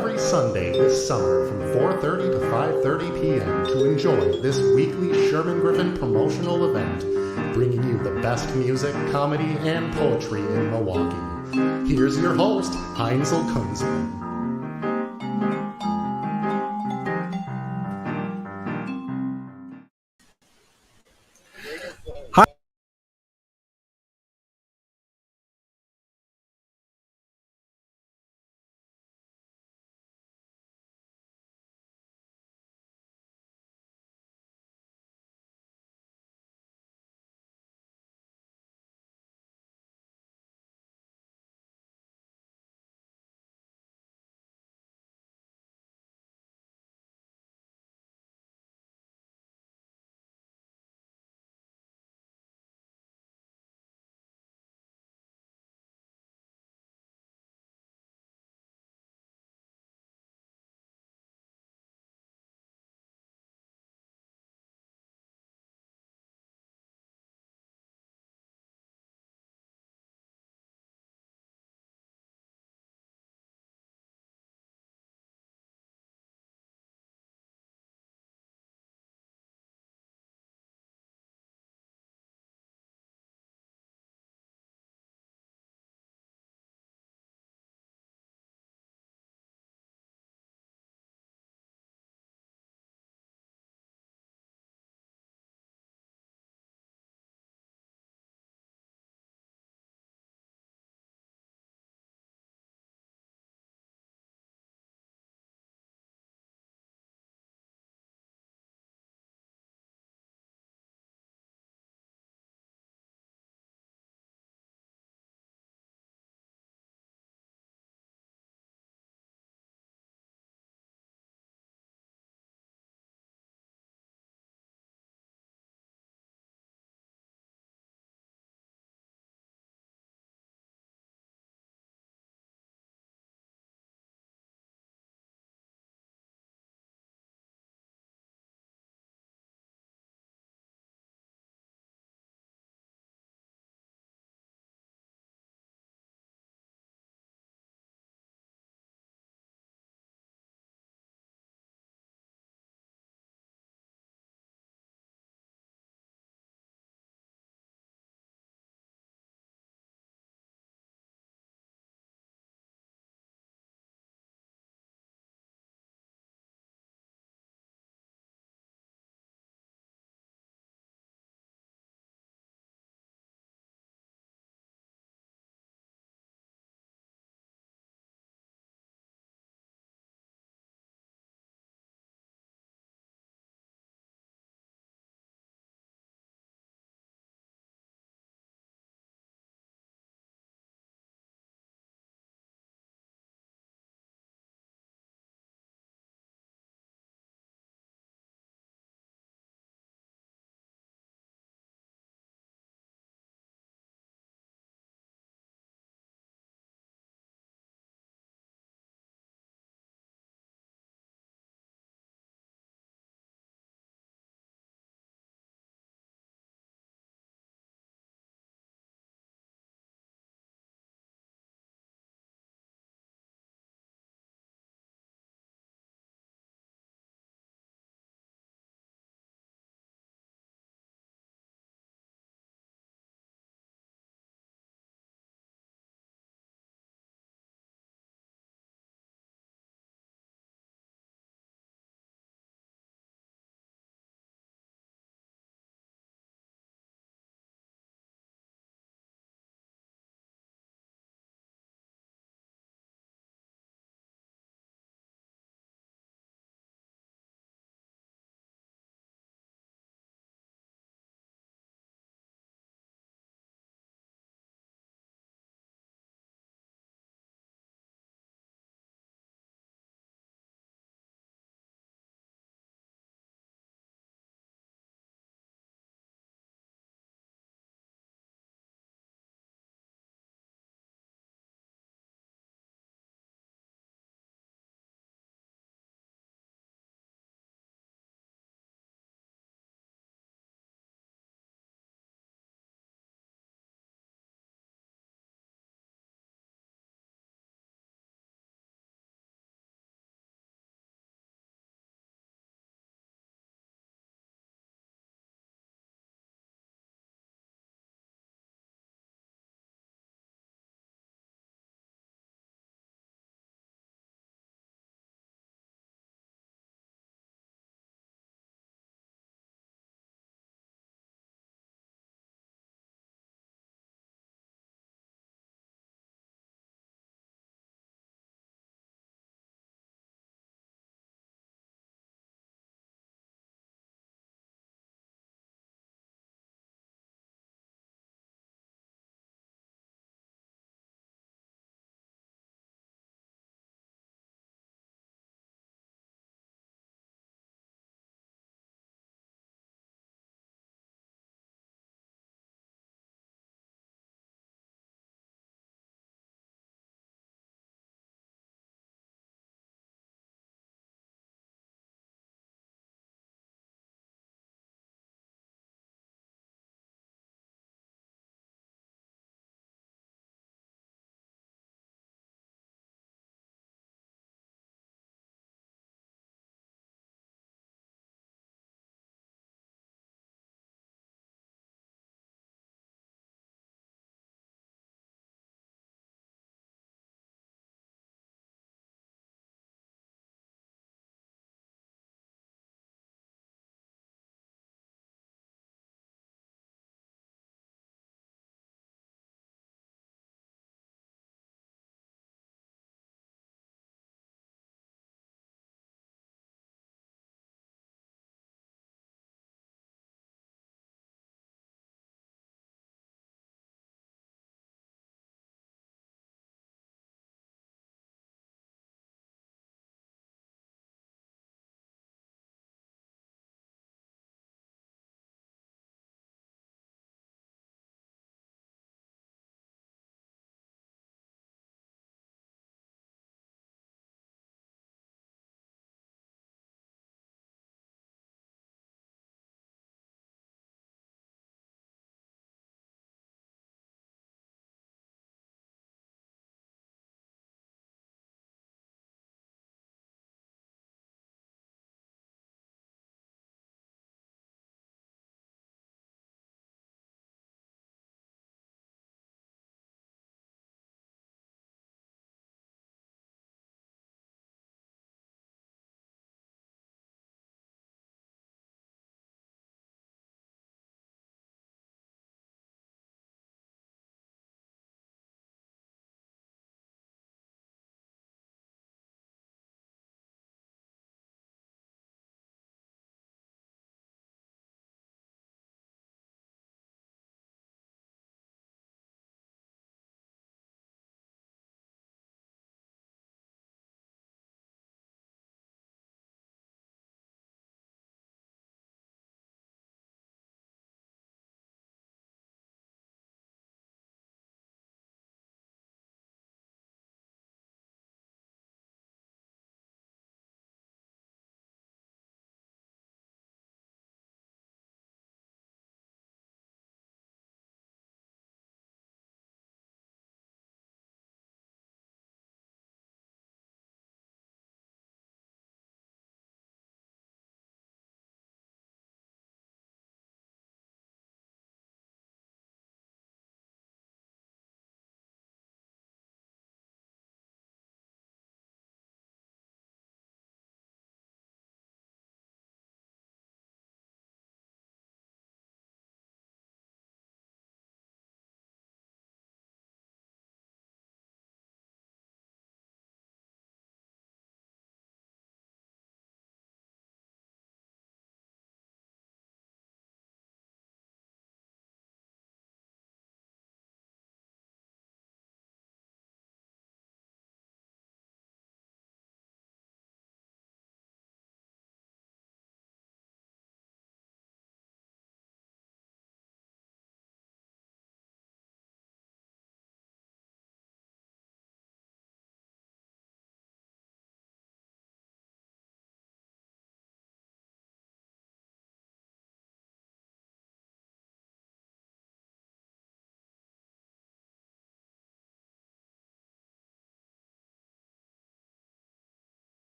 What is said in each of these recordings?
every Sunday this summer from 4:30 to 5:30 p.m. to enjoy this weekly Sherman Griffin promotional event, bringing you the best music, comedy, and poetry in Milwaukee. Here's your host, Heinzel Kunzman.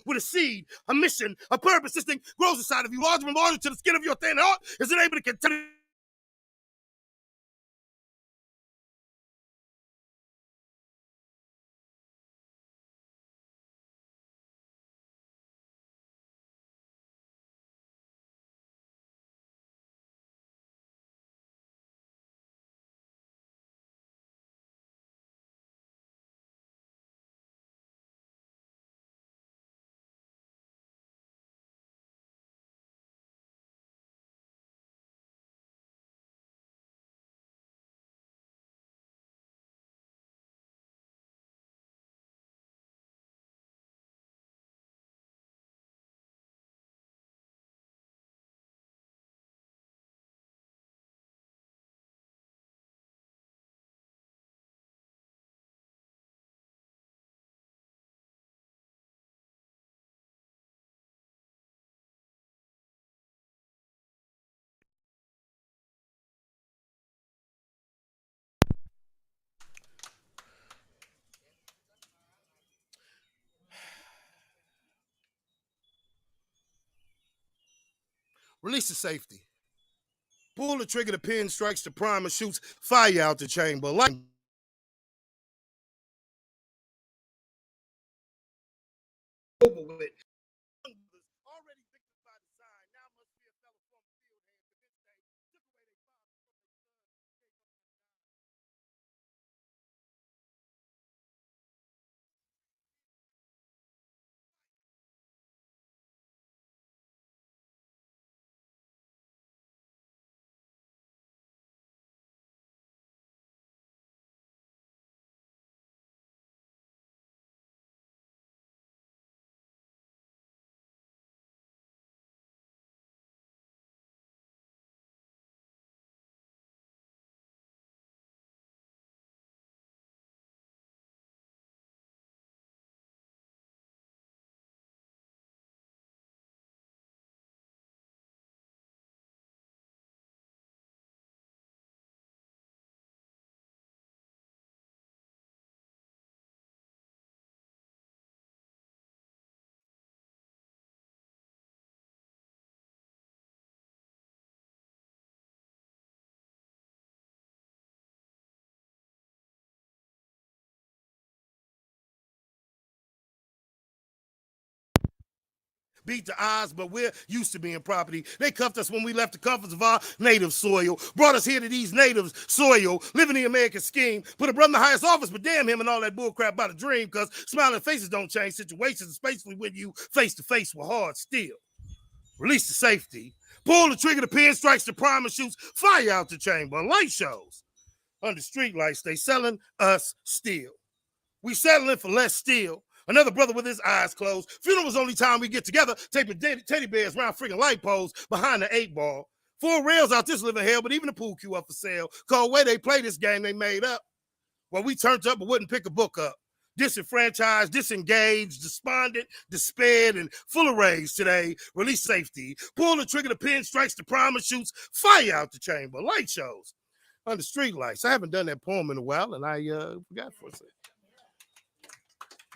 with a seed, a mission, a purpose. This thing grows inside of you, larger and larger to the skin of your thin heart. Is it able to contain? Release the safety. Pull the trigger, the pin strikes the primer, shoots fire out the chamber. Like over with. Already victim by design, now must be a fellow from the field hand to this day. Took away their father from their son, gave up their God. Beat the odds, but we're used to being property. They cuffed us when we left the comforts of our native soil, brought us here to these natives' soil, living the American scheme, put a brother in the highest office, but damn him and all that bullcrap about a dream, because smiling faces don't change situations, especially when you face to face with hard steel. Release the safety. Pull the trigger, the pin strikes the primer, shoots fire out the chamber. Light shows. Under street lights, they selling us steel. We settling for less steel. Another brother with his eyes closed. Funeral's only time we get together, taping teddy bears around friggin' light poles behind the 8-ball. 4 rails out this living hell, but even the pool cue up for sale. Cause way they play this game they made up. Well, we turned up but wouldn't pick a book up. Disenfranchised, disengaged, despondent, despaired, and full of rage today. Release safety. Pull the trigger, the pin strikes the primer, shoots fire out the chamber. Light shows. Under street lights. I haven't done that poem in a while, and I forgot for a second.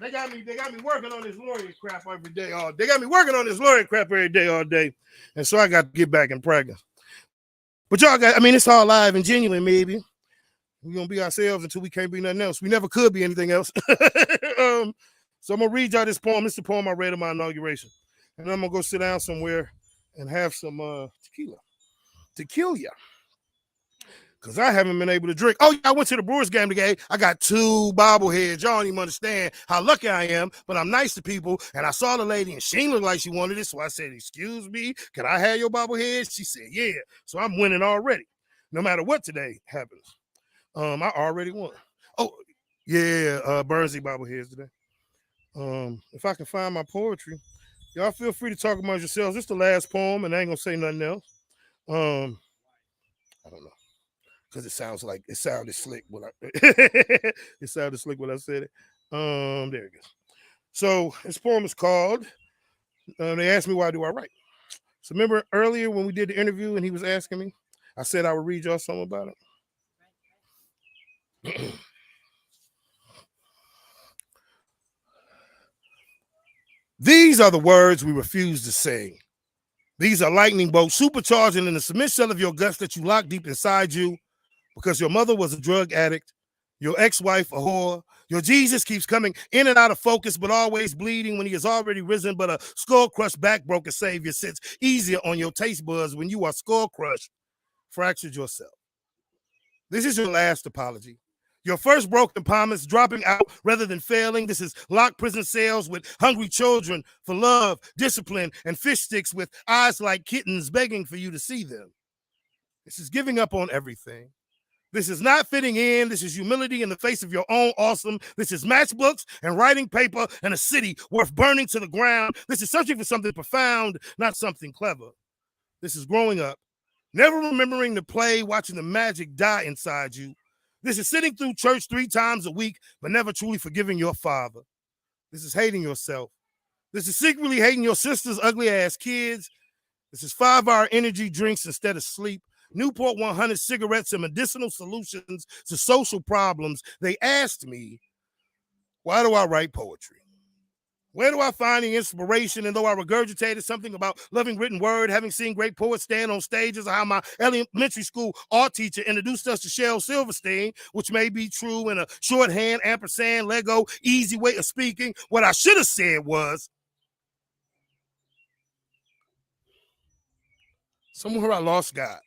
They got me working on this laureate crap every day, all day. They got me working on this laureate crap every day, all day. And so I got to get back in practice. But y'all got, it's all live and genuine, maybe. We're going to be ourselves until we can't be nothing else. We never could be anything else. So I'm going to read y'all this poem. It's the poem I read in my inauguration. And I'm going to go sit down somewhere and have some tequila. Because I haven't been able to drink. Oh, yeah, I went to the Brewers game today. I got 2 bobbleheads. Y'all don't even understand how lucky I am, but I'm nice to people. And I saw the lady, and she didn't look like she wanted it. So I said, excuse me, can I have your bobblehead? She said, yeah. So I'm winning already, no matter what today happens. I already won. Oh, yeah, Bernsey bobbleheads today. If I can find my poetry, y'all feel free to talk amongst yourselves. It's the last poem, and I ain't going to say nothing else. I don't know. Because it sounded slick when it sounded slick when I said it. There it goes. So this poem is called, they asked me why do I write. So remember earlier when we did the interview and he was asking me, I said I would read y'all something about it. These are the words we refuse to sing. These are lightning bolts supercharging in the cement shell of your guts that you lock deep inside you because your mother was a drug addict, your ex-wife a whore, your Jesus keeps coming in and out of focus but always bleeding when he has already risen, but a skull-crushed back-broken savior sits easier on your taste buds when you are skull-crushed, fractured yourself. This is your last apology. Your first broken promise, dropping out rather than failing. This is locked prison cells with hungry children for love, discipline, and fish sticks with eyes like kittens begging for you to see them. This is giving up on everything. This is not fitting in. This is humility in the face of your own awesome. This is matchbooks and writing paper and a city worth burning to the ground. This is searching for something profound, not something clever. This is growing up, never remembering to play, watching the magic die inside you. This is sitting through church 3 times a week, but never truly forgiving your father. This is hating yourself. This is secretly hating your sister's ugly ass kids. This is 5-hour energy drinks instead of sleep. Newport 100 cigarettes and medicinal solutions to social problems. They asked me, why do I write poetry? Where do I find the inspiration? And though I regurgitated something about loving written word, having seen great poets stand on stages, or how my elementary school art teacher introduced us to Shel Silverstein, which may be true in a shorthand, ampersand, Lego, easy way of speaking, what I should have said was, somewhere I lost God.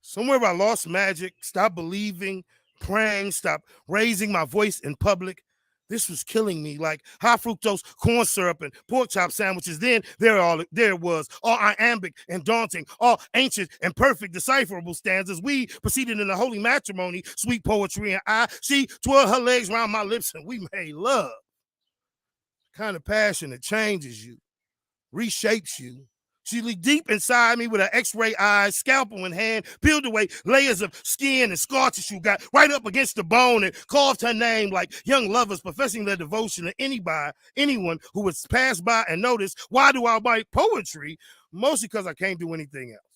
Somewhere I lost magic, stopped believing, praying, stopped raising my voice in public. This was killing me, like high fructose corn syrup and pork chop sandwiches. Then there it was, all iambic and daunting, all ancient and perfect decipherable stanzas. We proceeded in the holy matrimony, sweet poetry, and she twirled her legs around my lips and we made love. The kind of passion that changes you, reshapes you. She leaked deep inside me with her x-ray eyes, scalpel in hand, peeled away layers of skin and scar tissue, got right up against the bone and carved her name like young lovers professing their devotion to anyone who would pass by and notice. Why do I write poetry? Mostly because I can't do anything else.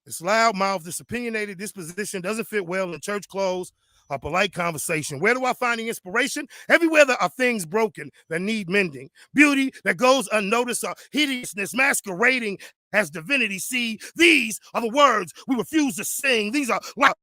This loud-mouthed, this opinionated disposition doesn't fit well in church clothes or polite conversation. Where do I find the inspiration? Everywhere there are things broken that need mending. Beauty that goes unnoticed or hideousness masquerading as divinity. See, these are the words we refuse to sing. These are loud.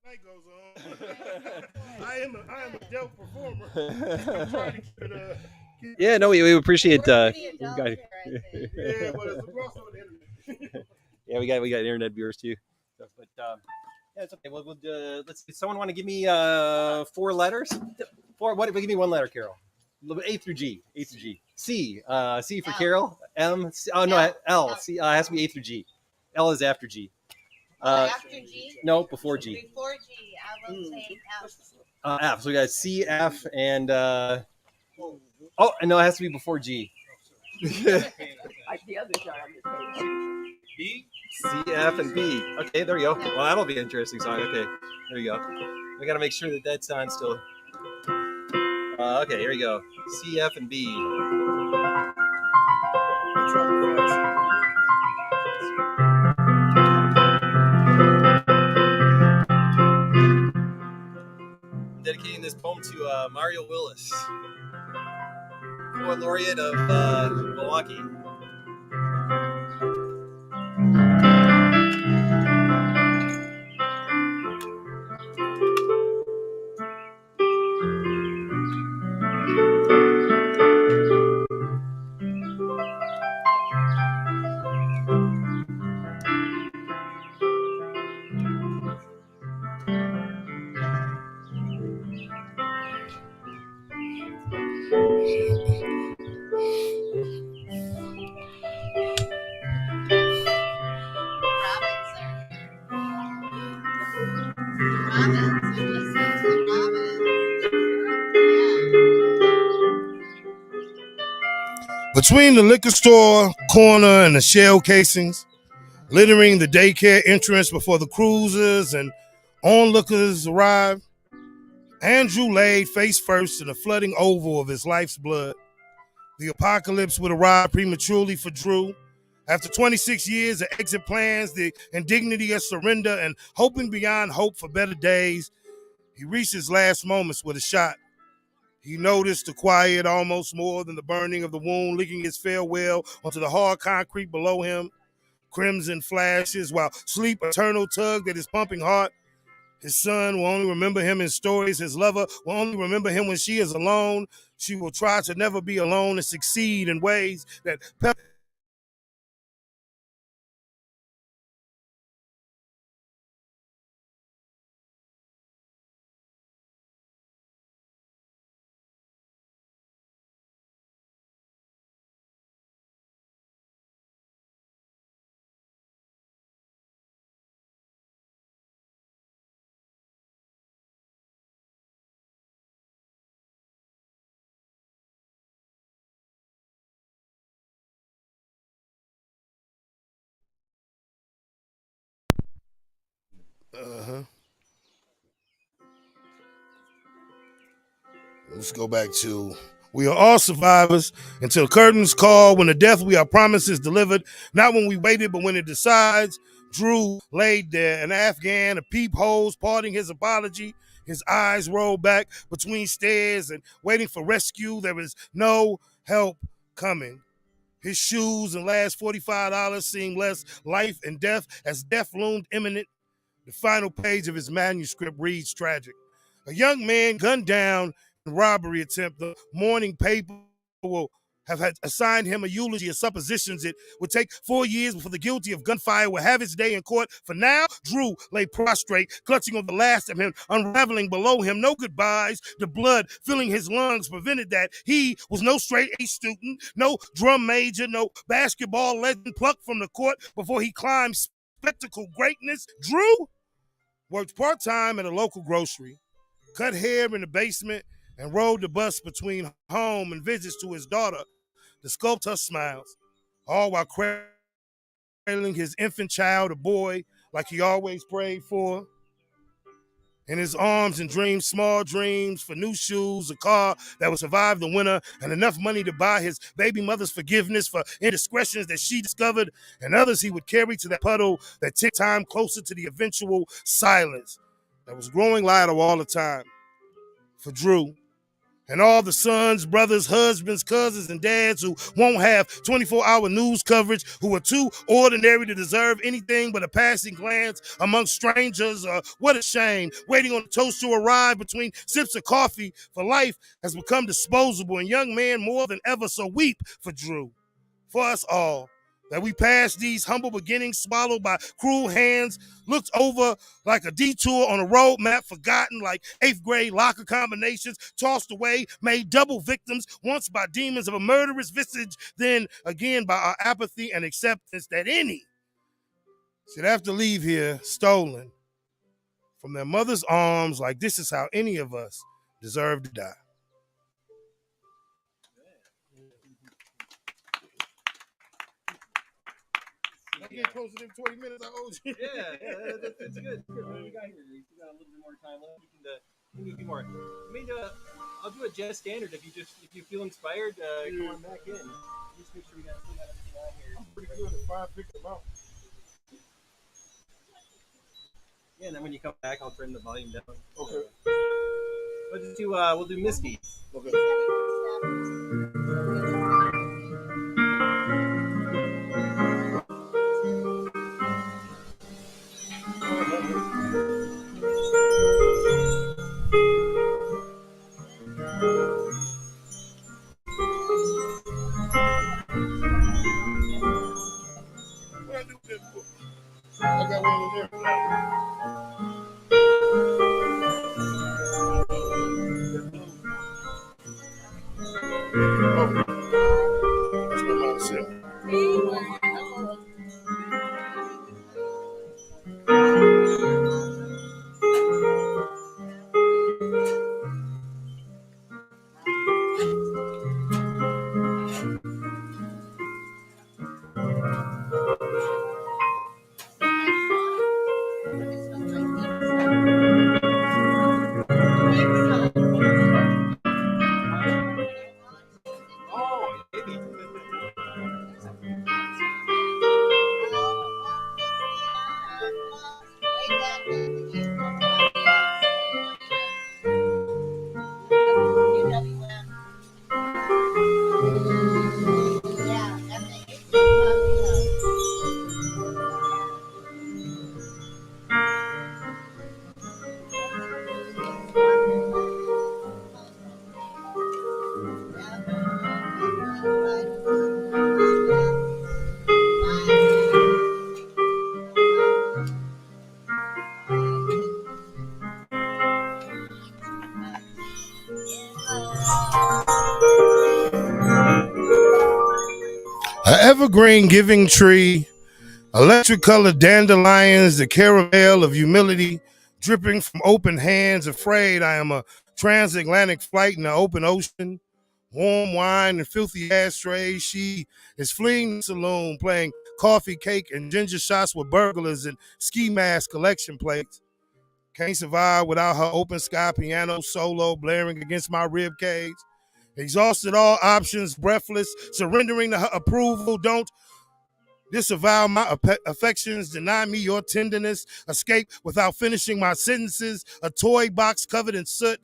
Night goes on. I am a dope performer. Yeah, no, we appreciate. Yeah, well, it's across on the internet. Yeah, we got internet viewers too. But yeah, it's okay. Well, let's see. Someone want to give me 4 letters? What? Give me 1 letter, Carol. A through G. A through G. C. C for Carol. M. C, oh no, L. C. Has to be A through G. L is after G. After G? No, before G. Before G, I will take F. F. So we got C, F, and oh, no, it has to be before G. Like the others are on the page. B, C, F, and B. Okay, there we go. Well, that'll be an interesting song. Okay, there we go. We got to make sure that that's on still. Okay, here we go. C, F, and B. I'm dedicating this poem to Mario Willis, Poet Laureate of Milwaukee. Between the liquor store corner and the shell casings, littering the daycare entrance before the cruisers and onlookers arrived, Andrew laid face first in the flooding oval of his life's blood. The apocalypse would arrive prematurely for Drew. After 26 years of exit plans, the indignity of surrender, and hoping beyond hope for better days, he reached his last moments with a shot. He noticed the quiet almost more than the burning of the wound, leaking his farewell onto the hard concrete below him. Crimson flashes while sleep eternal tugged at his pumping heart. His son will only remember him in stories. His lover will only remember him when she is alone. She will try to never be alone and succeed in ways that Let's go back to we are all survivors until curtains call, when the death we are promised is delivered, not when we waited, but when it decides. Drew laid there, an Afghan, a peepholes, parting his apology. His eyes rolled back between stares and waiting for rescue. There is no help coming. His shoes and last $45 seemed less life and death as death loomed imminent. The final page of his manuscript reads tragic. A young man gunned down in a robbery attempt. The morning paper will have had assigned him a eulogy of suppositions. It would take 4 years before the guilty of gunfire will have his day in court. For now, Drew lay prostrate, clutching on the last of him, unraveling below him. No goodbyes. The blood filling his lungs prevented that. He was no straight-A student, no drum major, no basketball legend plucked from the court before he climbed spectacle greatness. Drew worked part-time at a local grocery, cut hair in the basement, and rode the bus between home and visits to his daughter to sculpt her smiles, all while cradling his infant child, a boy, like he always prayed for. In his arms and dreamed small dreams for new shoes, a car that would survive the winter, and enough money to buy his baby mother's forgiveness for indiscretions that she discovered, and others he would carry to that puddle that ticked time closer to the eventual silence that was growing louder all the time. For Drew, and all the sons, brothers, husbands, cousins, and dads who won't have 24-hour news coverage, who are too ordinary to deserve anything but a passing glance among strangers. What a shame, waiting on the toast to arrive between sips of coffee, for life has become disposable, and young man more than ever, so weep for Drew, for us all, that we passed these humble beginnings swallowed by cruel hands, looked over like a detour on a road map, forgotten like 8th grade locker combinations, tossed away, made double victims, once by demons of a murderous visage, then again by our apathy and acceptance that any should have to leave here stolen from their mother's arms, like this is how any of us deserve to die. I get closer than 20 minutes. I owed you. That's good. What do we got here? We got a little bit more time left. We can do more. I'll do a jazz standard if you feel inspired. Come on back in. Just make sure we got everything on here. I'm pretty good at 5 picks them out. Yeah, and then when you come back, I'll turn the volume down. Okay. We'll do Misty. Okay. I got one in there. evergreen giving tree, electric colored dandelions, the caramel of humility dripping from open hands, afraid I am a transatlantic flight in the open ocean. Warm wine and filthy ashtrays. She is fleeing the saloon, playing coffee, cake, and ginger shots with burglars and ski mask collection plates. Can't survive without her open sky piano solo blaring against my rib cage. Exhausted all options, breathless, surrendering to her approval. Don't disavow my affections, deny me your tenderness, escape without finishing my sentences, a toy box covered in soot.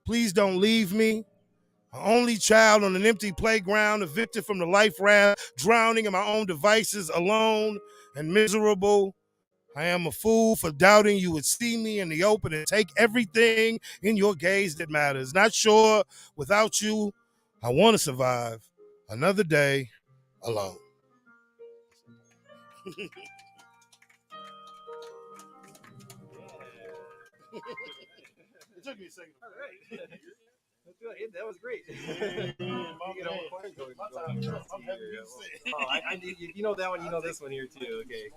Please don't leave me. An only child on an empty playground, evicted from the life raft, drowning in my own devices, alone and miserable. I am a fool for doubting you would see me in the open and take everything in your gaze that matters. Not sure without you, I want to survive another day alone. It took me a second. All right. That was great. You know that one, you know this one here too. Okay.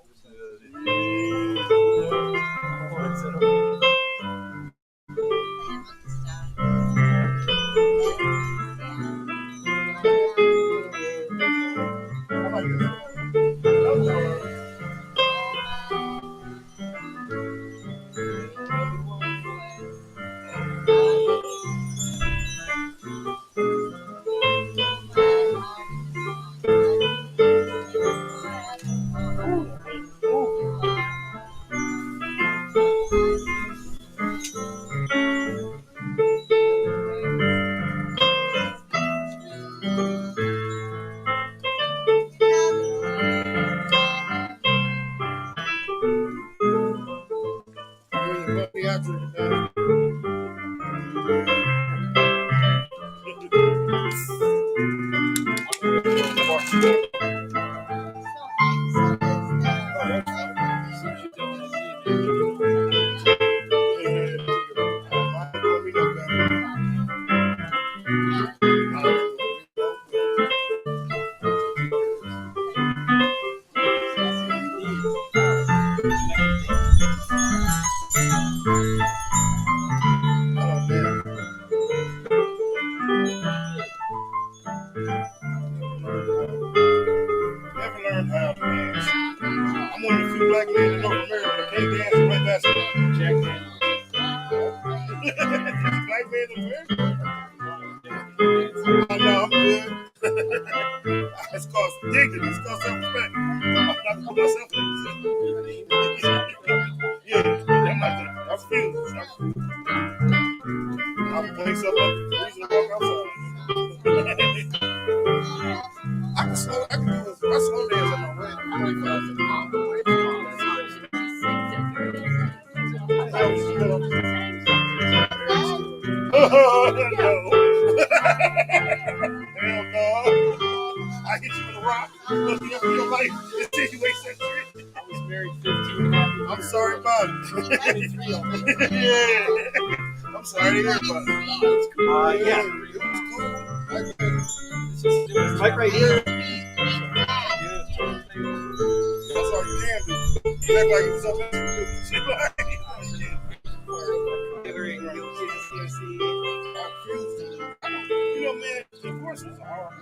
I'm one of the few black men in North America that can't dance and play basketball. Jack Daniels. Black man in America? Oh, no, I'm good. It's called dignity. It's called self-respect. I'm not to put myself in this. Yeah, I'm not that. I refuse. I'm playing something up. Reason to walk outside. I can do this. I slow dance on my way. Oh, no. Hell no. I hit you with a rock. Look up in your life until you waste that tree. I was married 15. I'm sorry about it. Yeah. I'm sorry to hear about it. Yeah. It was cool. This mic right here. That's all you can do. You act like it was something else to do. You know, man, divorce is a horrible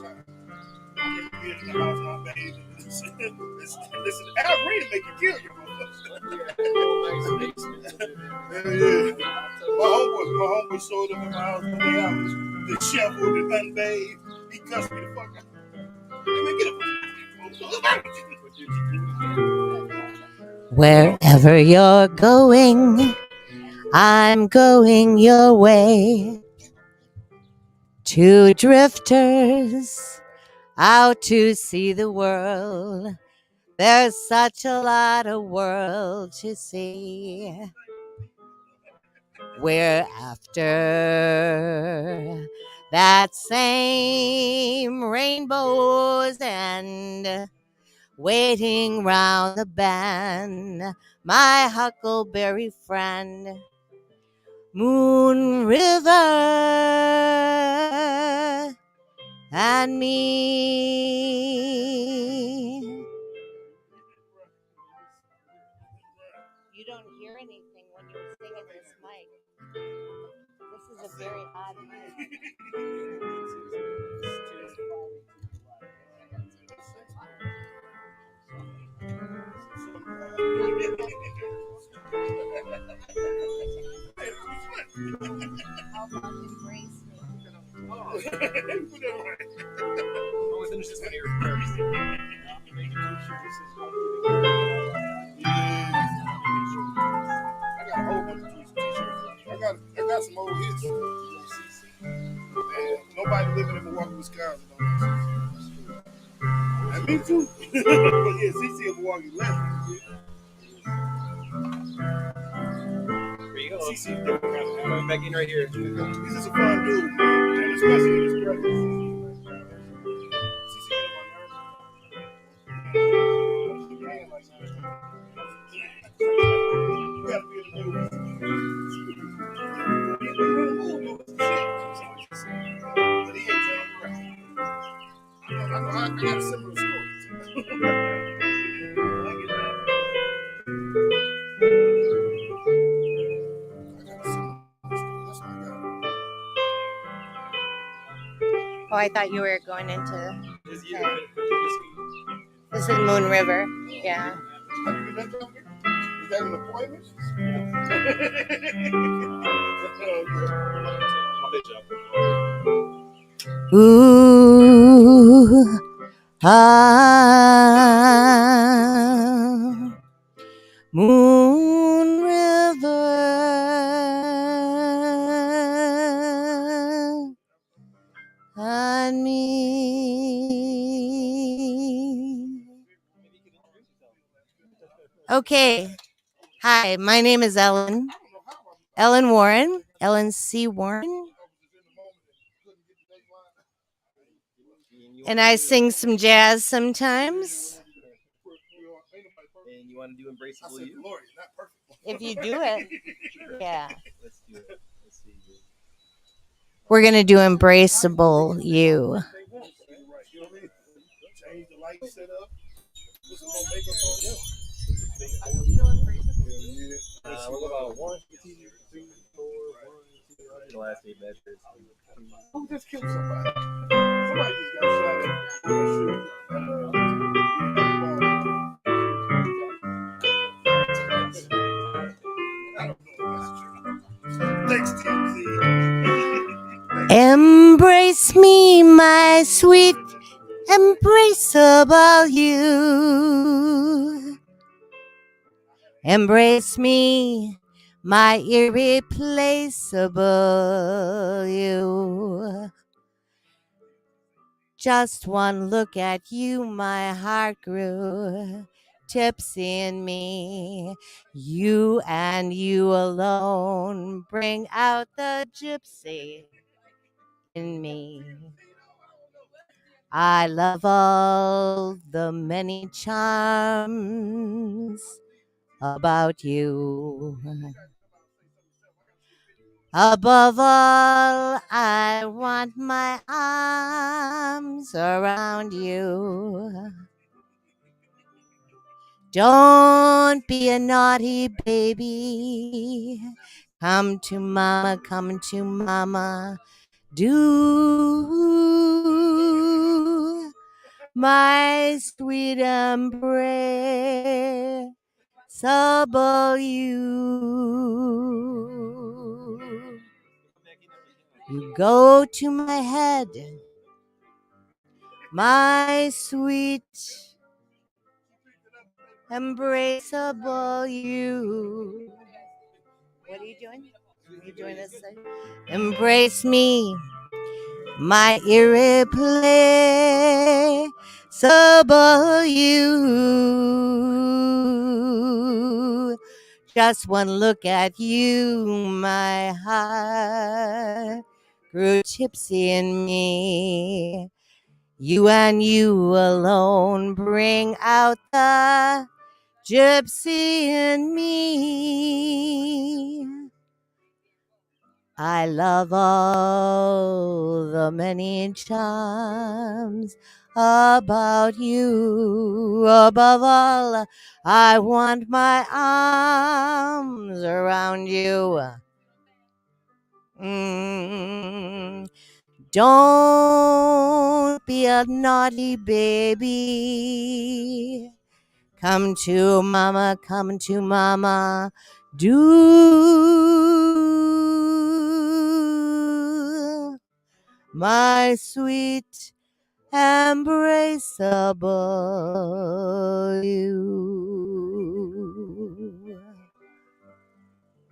time. I remember being in the house, my baby. Listen, Al Green make you kill you. Yeah. My homeboy showed up in my house one day. I was disheveled and unbathed. He cussed me the fuck out. Wherever you're going, I'm going your way. Two drifters out to see the world. There's such a lot of world to see. We're after that same rainbow's end, waiting round the bend, my huckleberry friend. Moon River, and me. You don't hear anything when you're singing this mic. This is a very odd mic. How about embrace me? Oh, finish this one here first. I got a whole bunch of t-shirts. I got some old hits. And nobody living in Milwaukee, Wisconsin. And me too. Yeah, CC of Milwaukee left. Here you go. CC, I'm back in right here. He's just a fun dude, man. And especially in his presence. CC get on my nerves. You gotta be in the mood. But he ain't saying right. I got a similar story. Oh, I thought you were going into. This is Moon River. Yeah. Have you been there? Is that an appointment? Ooh, Moon River, and me. Okay. Hi, my name is Ellen Warren, Ellen C. Warren. And I sing some jazz sometimes. And you want to do Embraceable You? If you do it, yeah. Let's do it. Let's see. We're going to do Embraceable You. Change the light setup. Put some more makeup on. What about 1, 2, 3, 4, 1, 2, the last 8 measures. Who just killed somebody? Somebody just got shot at. Thanks, TMZ. Embrace me, my sweet, embraceable you. Embrace me, my irreplaceable you. Just one look at you, my heart grew tipsy in me. You and you alone bring out the gypsy in me. I love all the many charms about you. Above all, I want my arms around you. Don't be a naughty baby. Come to mama, do my sweet embraceable you. You go to my head, my sweet embraceable you. What are you doing? Are you doing this thing? Embrace me, my irreplaceable you. Just one look at you, my heart grew tipsy in me. You and you alone bring out the gypsy in me. I love all the many charms about you. Above all, I want my arms around you. Mm. Don't be a naughty baby. Come to mama, come to mama. Do my sweet embraceable you.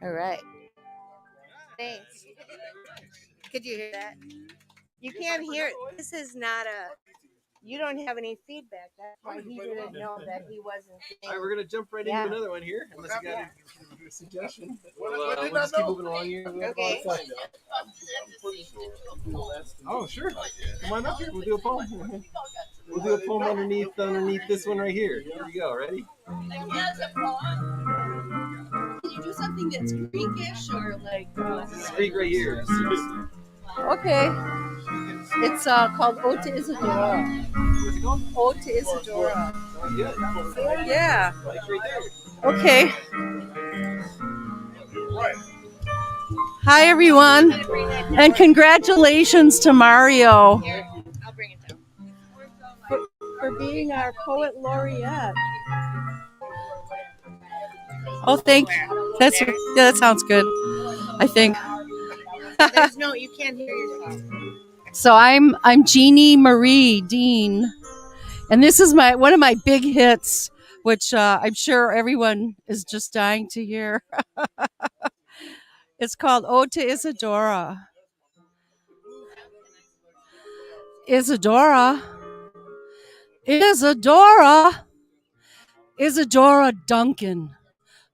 All right. Thanks. Could you hear that? You can't hear it. This is not a. You don't have any feedback. That's why he didn't know that he wasn't. All right, we're gonna jump right Yeah. into another one here, unless you got a suggestion. We'll just keep moving along here. Okay. Oh, sure. Come on up here. We'll do a poem. We'll do a poem underneath this one right here. Here we go. Ready? Can you do something that's Greekish or like? This is Greek right here. Okay. It's called Ode to Isadora. What's it called? Ode to Isadora. Sounds good. Yeah. Mike's right there. Okay. Hi, everyone, and congratulations to Mario Here, I'll bring it down. for being our poet laureate. Oh, thank you. That sounds good. I think. There's no, you can't hear yourself. So I'm Jeannie Marie Dean, and this is one of my big hits, which I'm sure everyone is just dying to hear. It's called Ode to Isadora. Isadora, Isadora, Isadora Duncan,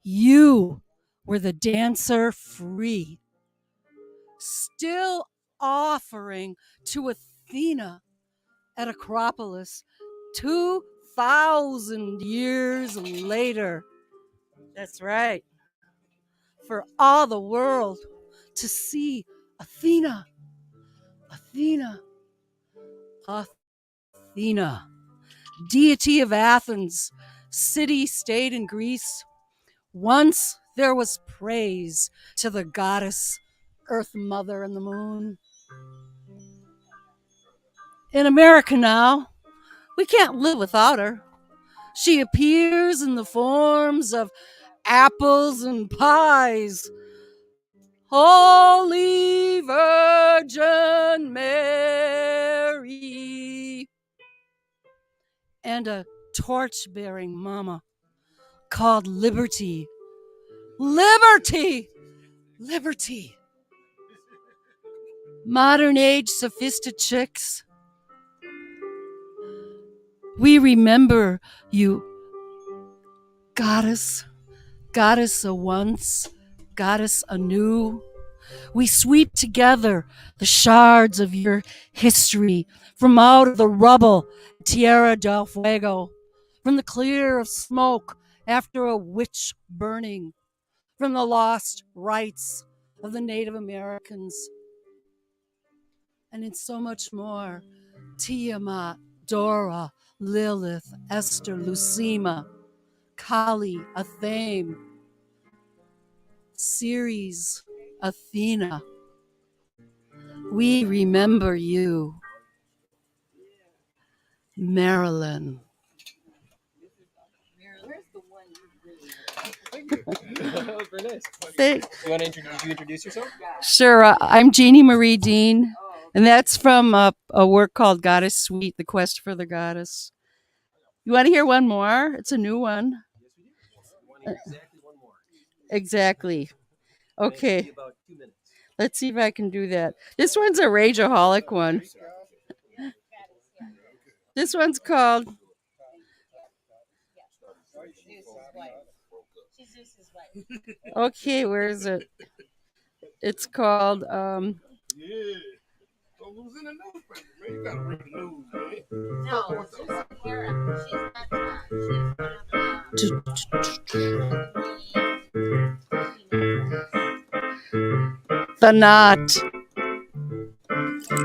you were the dancer free, still offering to Athena at Acropolis 2,000 years later. That's right. For all the world to see Athena, Athena, Athena, deity of Athens, city-state in Greece. Once there was praise to the goddess, Earth Mother and the Moon. In America now, we can't live without her. She appears in the forms of apples and pies. Holy Virgin Mary. And a torch-bearing mama called Liberty. Liberty! Liberty. Modern age sophistic chicks. We remember you, goddess, goddess a once, goddess anew. We sweep together the shards of your history from out of the rubble, Tierra del Fuego, from the clear of smoke after a witch burning, from the lost rights of the Native Americans, and in so much more. Tiamat, Dora, Lilith, Esther, Lucima, Kali, Athame, Ceres, Athena. We remember you. Marilyn. That was very nice. Thank- You want to introduce yourself? Sure. I'm Jeannie Marie Dean, and that's from a work called Goddess Suite, The Quest for the Goddess. You want to hear one more? It's a new one. Yes, we do. Exactly one more. Exactly. And it should Okay. be about 2 minutes. Let's see if I can do that. This one's a rageaholic one. This one's called Okay, where is it? It's called Yeah. So who's in the newspaper, man? You gotta read the news, man. No, it's just Sarah. She's not. The knot.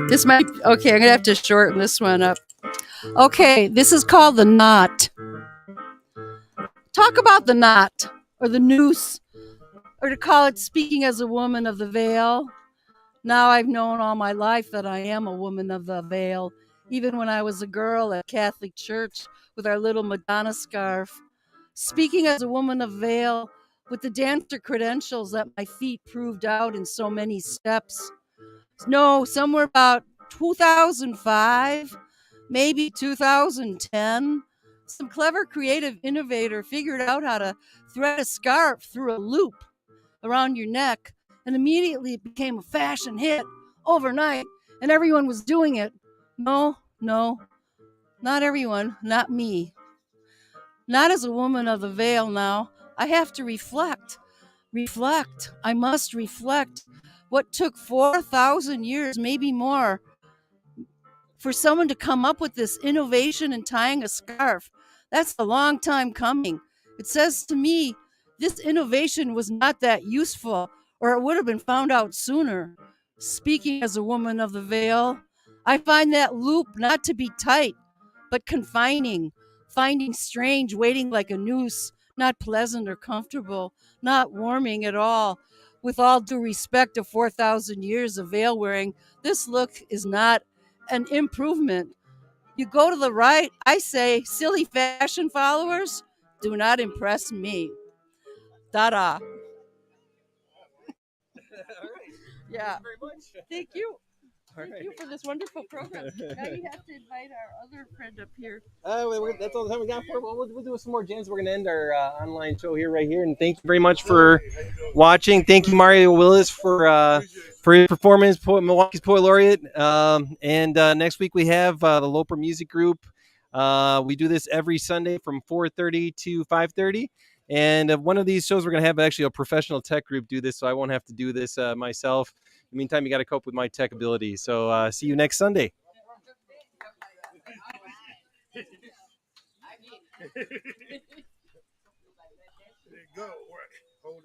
This might, okay, I'm gonna have to shorten this one up. Okay, this is called the knot. Talk about the knot, or the noose, or to call it speaking as a woman of the veil. Now I've known all my life that I am a woman of the veil, even when I was a girl at Catholic church with our little Madonna scarf. Speaking as a woman of veil, with the dancer credentials that my feet proved out in so many steps. No, somewhere about 2005, maybe 2010, some clever creative innovator figured out how to thread a scarf through a loop around your neck, and immediately it became a fashion hit overnight, and everyone was doing it. No, not everyone, not me. Not as a woman of the veil now. I have to reflect. I must reflect. What took 4,000 years, maybe more, for someone to come up with this innovation in tying a scarf. That's a long time coming. It says to me, this innovation was not that useful, or it would have been found out sooner. Speaking as a woman of the veil, I find that loop not to be tight, but confining, finding strange, waiting like a noose, not pleasant or comfortable, not warming at all. With all due respect to 4,000 years of veil wearing, this look is not an improvement. You go to the right, I say, silly fashion followers do not impress me. Da-da. Yeah. Very much. Thank you. All Thank right. you for this wonderful program. Now you have to invite our other friend up here. That's all the time we got for. Well, we'll do some more jams. We're going to end our online show right here. And thank you very much for watching. Thank you, Mario Willis, for his performance, Milwaukee's Poet Laureate. And next week we have the Loper Music Group. We do this every Sunday from 4:30 to 5:30. And one of these shows we're going to have actually a professional tech group do this, so I won't have to do this myself. In the meantime, you got to cope with my tech ability. So see you next Sunday.